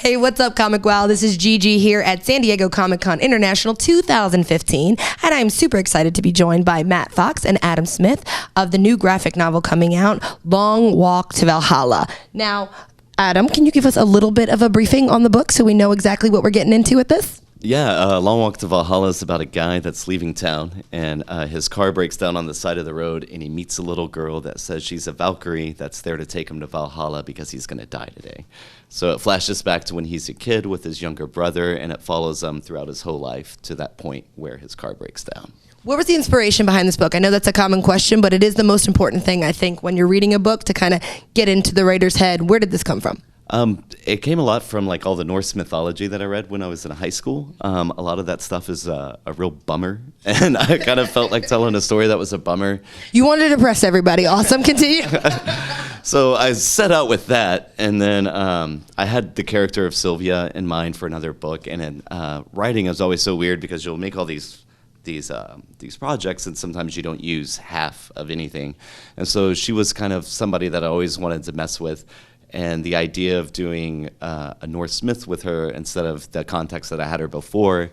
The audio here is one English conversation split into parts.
Hey, what's up, ComicWow? This is Gigi here at San Diego Comic-Con International 2015, and I'm super excited to be joined by Matt Fox and Adam Smith of the new graphic novel coming out, Long Walk to Valhalla. Now, Adam, can you give us a little bit of a briefing on the book so we know exactly what we're getting into with this? Yeah, Long Walk to Valhalla is about a guy that's leaving town, and his car breaks down on the side of the road, and he meets a little girl that says she's a Valkyrie that's there to take him to Valhalla because he's going to die today. So it flashes back to when he's a kid with his younger brother, and it follows him throughout his whole life to that point where his car breaks down. What was the inspiration behind this book? I know that's a common question, but it is the most important thing, I think, when you're reading a book to kind of get into the writer's head. Where did this come from? It came a lot from like all the Norse mythology that I read when I was in high school. A lot of that stuff is a real bummer, and I kind of felt like telling a story that was a bummer. You wanted to depress everybody. Awesome. Continue. So I set out with that, and then I had the character of Sylvia in mind for another book, and then writing is always so weird because you'll make all these projects, and sometimes you don't use half of anything. And so she was kind of somebody that I always wanted to mess with. And the idea of doing a Norse myth with her instead of the context that I had her before,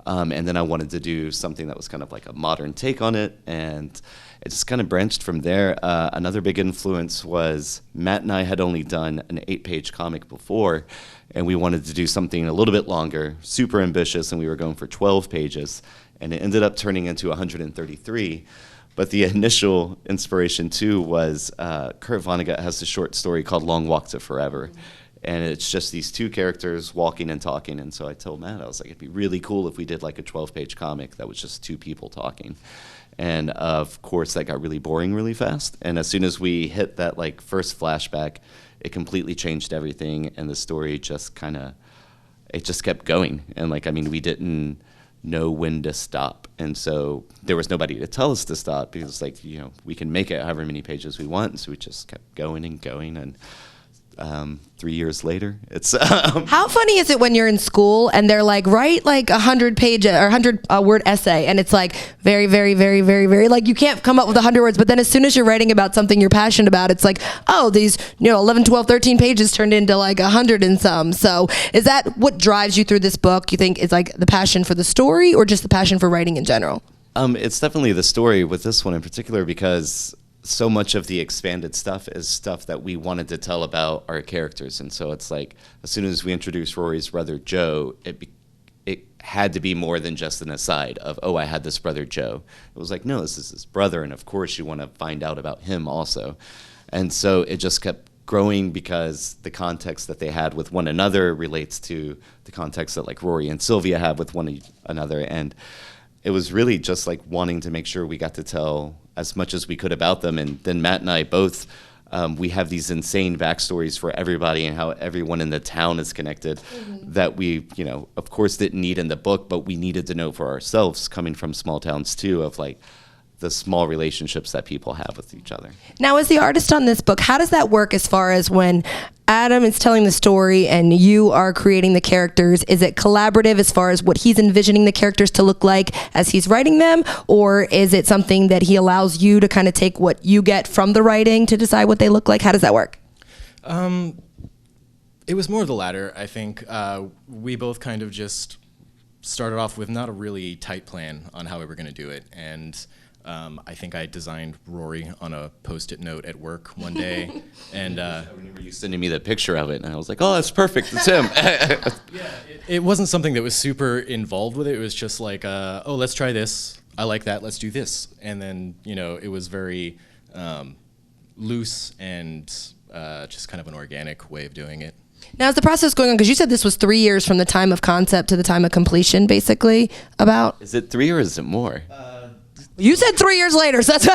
and then I wanted to do something that was kind of like a modern take on it, and it just kind of branched from there. Another big influence was Matt and I had only done an 8-page comic before, and we wanted to do something a little bit longer, super ambitious, and we were going for 12 pages, and it ended up turning into 133. But the initial inspiration, too, was Kurt Vonnegut has a short story called Long Walk to Forever. And it's just these two characters walking and talking. And so I told Matt, I was like, it'd be really cool if we did like a 12-page comic that was just two people talking. And of course, that got really boring really fast. And as soon as we hit that like first flashback, it completely changed everything. And the story just kind of, it just kept going. And like, I mean, we didn't know when to stop, and so there was nobody to tell us to stop because, like, you know, we can make it however many pages we want, and so we just kept going and going, and 3 years later, it's How funny is it when you're in school and they're like, write like 100-page or 100-word essay, and it's like very, very, very, very, very, like you can't come up with 100 words, but then as soon as you're writing about something you're passionate about, it's like, oh, these 11, 12, 13 pages turned into like 100 and some. So is that what drives you through this book? You think it's like the passion for the story or just the passion for writing in general? It's definitely the story with this one in particular, because so much of the expanded stuff is stuff that we wanted to tell about our characters. And so it's like, as soon as we introduced Rory's brother Joe, it had to be more than just an aside of, oh, I had this brother Joe. It was like, no, this is his brother, and of course you want to find out about him also. And so it just kept growing because the context that they had with one another relates to the context that like Rory and Sylvia have with one another. And it was really just like wanting to make sure we got to tell as much as we could about them. And then Matt and I both, we have these insane backstories for everybody and how everyone in the town is connected that we, of course didn't need in the book, but we needed to know for ourselves coming from small towns too, of like the small relationships that people have with each other. Now, as the artist on this book, how does that work as far as when Adam is telling the story and you are creating the characters? Is it collaborative as far as what he's envisioning the characters to look like as he's writing them? Or is it something that he allows you to kind of take what you get from the writing to decide what they look like? How does that work? It was more of the latter, I think. We both kind of just started off with not a really tight plan on how we were going to do it. And I think I designed Rory on a Post-it note at work one day, and I remember you sending me the picture of it, and I was like, "Oh, that's perfect. It's him." It wasn't something that was super involved with it. It was just like, "Oh, let's try this. I like that. Let's do this." And then it was very loose and just kind of an organic way of doing it. Now, is the process going on? Because you said this was 3 years from the time of concept to the time of completion, basically. About is it 3 or is it more? You said 3 years later, so that's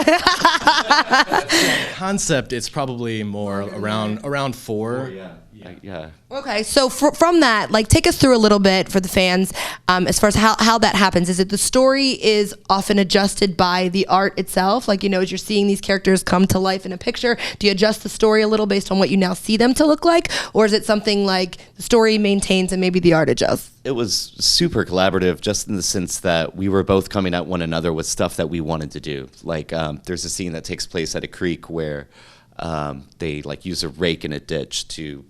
concept. It's probably more around 4. Yeah. Okay, so from that, like, take us through a little bit for the fans as far as how that happens. Is it the story is often adjusted by the art itself? Like, as you're seeing these characters come to life in a picture, do you adjust the story a little based on what you now see them to look like? Or is it something like the story maintains and maybe the art adjusts? It was super collaborative, just in the sense that we were both coming at one another with stuff that we wanted to do. Like, there's a scene that takes place at a creek where they like use a rake in a ditch to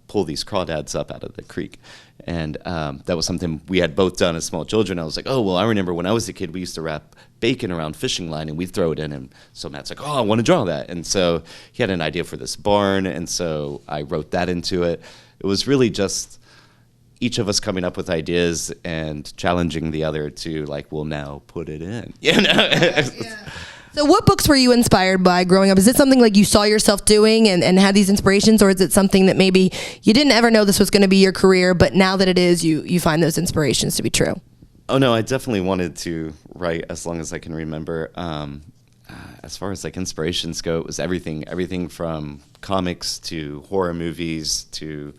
pull these crawdads up out of the creek. And that was something we had both done as small children. I was like, oh, well, I remember when I was a kid, we used to wrap bacon around fishing line and we'd throw it in. And so Matt's like, oh, I want to draw that. And so he had an idea for this barn. And so I wrote that into it. It was really just each of us coming up with ideas and challenging the other to like, well, now put it in. You know? Yeah. So what books were you inspired by growing up? Is it something like you saw yourself doing and had these inspirations, or is it something that maybe you didn't ever know this was going to be your career, but now that it is, you find those inspirations to be true? Oh, no, I definitely wanted to write as long as I can remember. As far as like inspirations go, it was everything from comics to horror movies to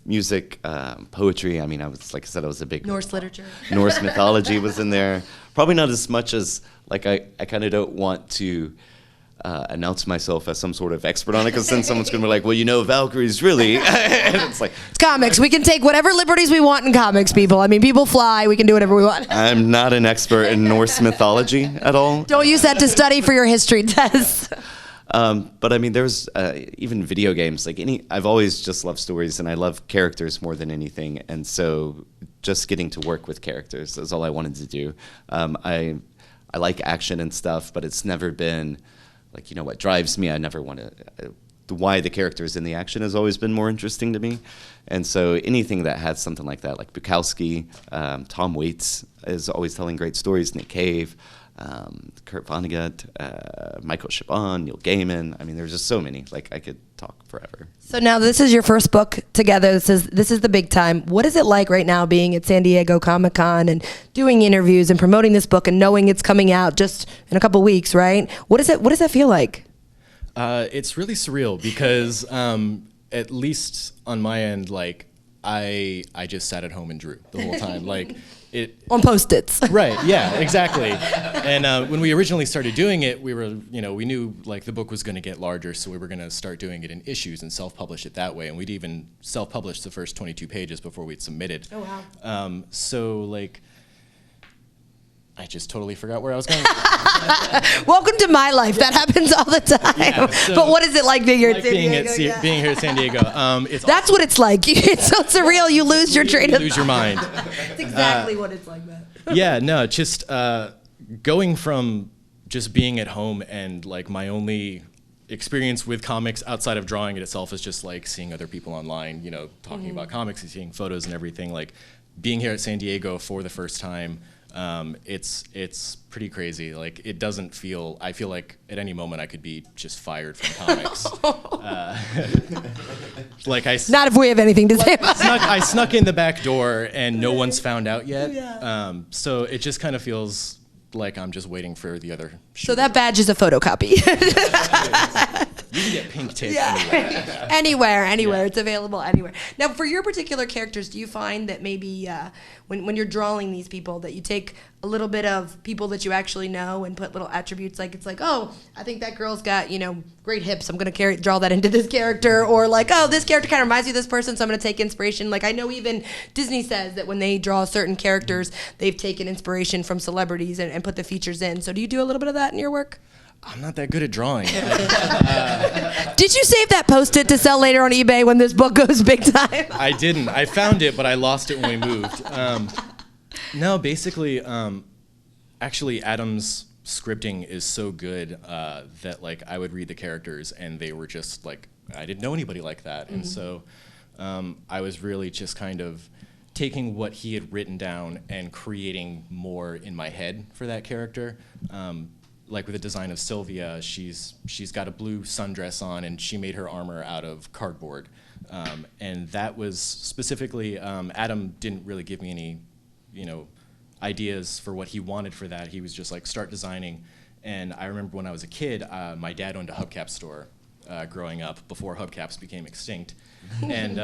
music, poetry. I mean, I was a big Norse literature. Norse mythology was in there. Probably not as much as, like, I kind of don't want to announce myself as some sort of expert on it, because then someone's going to be like, well, you know, Valkyrie's really... and it's like... It's comics. We can take whatever liberties we want in comics, people. I mean, people fly. We can do whatever we want. I'm not an expert in Norse mythology at all. Don't use that to study for your history test. But I mean, there's even video games. I've always just loved stories, and I love characters more than anything. And so, just getting to work with characters is all I wanted to do. I like action and stuff, but it's never been like, you know, what drives me. I never want to. Why the characters in the action has always been more interesting to me. And so, anything that has something like that, like Bukowski, Tom Waits is always telling great stories. Nick Cave. Kurt Vonnegut, Michael Chabon, Neil Gaiman. I mean, there's just so many. Like, I could talk forever. So now this is your first book together. This is the big time. What is it like right now being at San Diego Comic-Con and doing interviews and promoting this book and knowing it's coming out just in a couple weeks, right? What does that feel like? It's really surreal because at least on my end, like I just sat at home and drew the whole time. Like on Post-its. Right, yeah, exactly. And when we originally started doing it, we knew like the book was going to get larger, so we were going to start doing it in issues and self-publish it that way. And we'd even self-published the first 22 pages before we'd submitted. Oh, wow. So like, I just totally forgot where I was going. Welcome to my life. That happens all the time. Yeah, so but what is it like being here at San Diego? Being here at San Diego. That's what it's like. It's so surreal. You lose your train of thought. You lose your mind. That's exactly what it's like, man. Yeah, no, just going from just being at home and like my only experience with comics outside of drawing it itself is just like seeing other people online, you know, talking about comics and seeing photos and everything. Like being here at San Diego for the first time. It's pretty crazy. Like it doesn't feel. I feel like at any moment I could be just fired from comics. Like not if we have anything to say about it. I snuck in the back door and no one's found out yet. Yeah. So it just kind of feels like I'm just waiting for the other. So that badge is a photocopy. You can get pink tape anywhere. Yeah. It's available anywhere. Now, for your particular characters, do you find that maybe when you're drawing these people that you take a little bit of people that you actually know and put little attributes, like it's like, oh, I think that girl's got, you know, great hips, I'm going to draw that into this character, or like, oh, this character kind of reminds me of this person, so I'm going to take inspiration. Like I know even Disney says that when they draw certain characters, they've taken inspiration from celebrities and put the features in. So do you do a little bit of that in your work? I'm not that good at drawing. Did you save that Post-it to sell later on eBay when this book goes big time? I didn't. I found it, but I lost it when we moved. No, basically, actually, Adam's scripting is so good that like I would read the characters and they were just like, I didn't know anybody like that. And so I was really just kind of taking what he had written down and creating more in my head for that character. Like with the design of Sylvia, she's got a blue sundress on, and she made her armor out of cardboard. And that was specifically, Adam didn't really give me any, you know, ideas for what he wanted for that. He was just like, start designing. And I remember when I was a kid, my dad owned a hubcap store growing up before hubcaps became extinct. And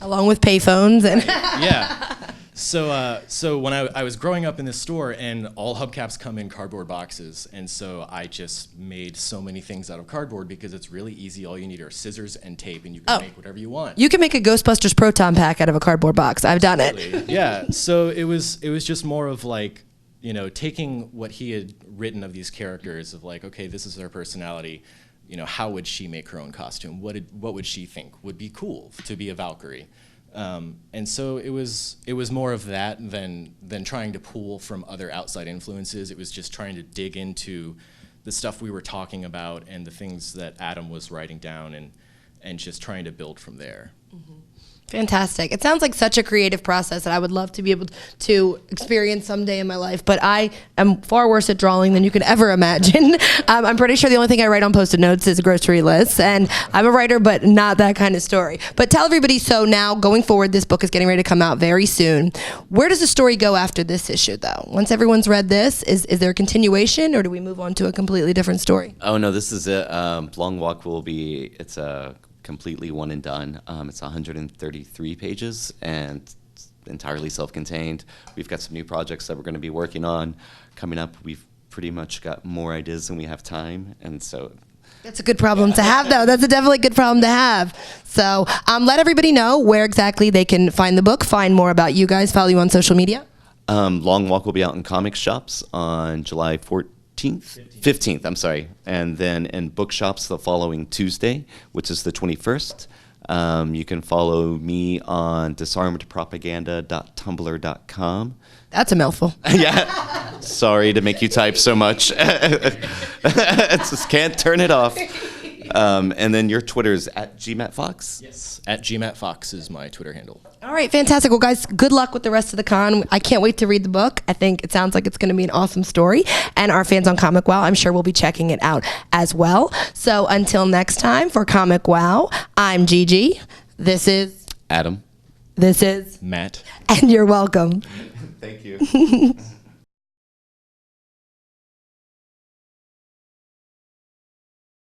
along with payphones and yeah. So when I was growing up in this store, and all hubcaps come in cardboard boxes, and so I just made so many things out of cardboard because it's really easy. All you need are scissors and tape, and you can make whatever you want. You can make a Ghostbusters Proton Pack out of a cardboard box. I've done it. Yeah. So it was just more of like, you know, taking what he had written of these characters of like, okay, this is their personality. you know, how would she make her own costume? What would she think would be cool to be a Valkyrie? And so it was more of that than trying to pull from other outside influences. It was just trying to dig into the stuff we were talking about and the things that Adam was writing down, and just trying to build from there. Mm-hmm. Fantastic. It sounds like such a creative process that I would love to be able to experience someday in my life, but I am far worse at drawing than you could ever imagine. I'm pretty sure the only thing I write on Post-it notes is grocery lists, and I'm a writer, but not that kind of story. But tell everybody, so now going forward, this book is getting ready to come out very soon. Where does the story go after this issue, though? Once everyone's read this, is there a continuation, or do we move on to a completely different story? Oh, no, this is it. Long Walk will be, it's a completely one and done. It's 133 pages and it's entirely self-contained. We've got some new projects that we're going to be working on coming up. We've pretty much got more ideas than we have time, and so that's a good problem to have, though. That's a definitely good problem to have. So let everybody know where exactly they can find the book, find more about you guys, follow you on social media. Long Walk will be out in comic shops on July 15th, I'm sorry, and then in bookshops the following Tuesday, which is the 21st. You can follow me on disarmedpropaganda.tumblr.com. That's a mouthful. Yeah, sorry to make you type so much. Just can't turn it off. And then your Twitter is at GMatFox? Yes, at GMatFox is my Twitter handle. All right, fantastic. Well, guys, good luck with the rest of the con. I can't wait to read the book. I think it sounds like it's going to be an awesome story. And our fans on ComicWow, I'm sure will be checking it out as well. So until next time, for ComicWow, I'm Gigi. This is Adam. This is Matt. And you're welcome. Thank you.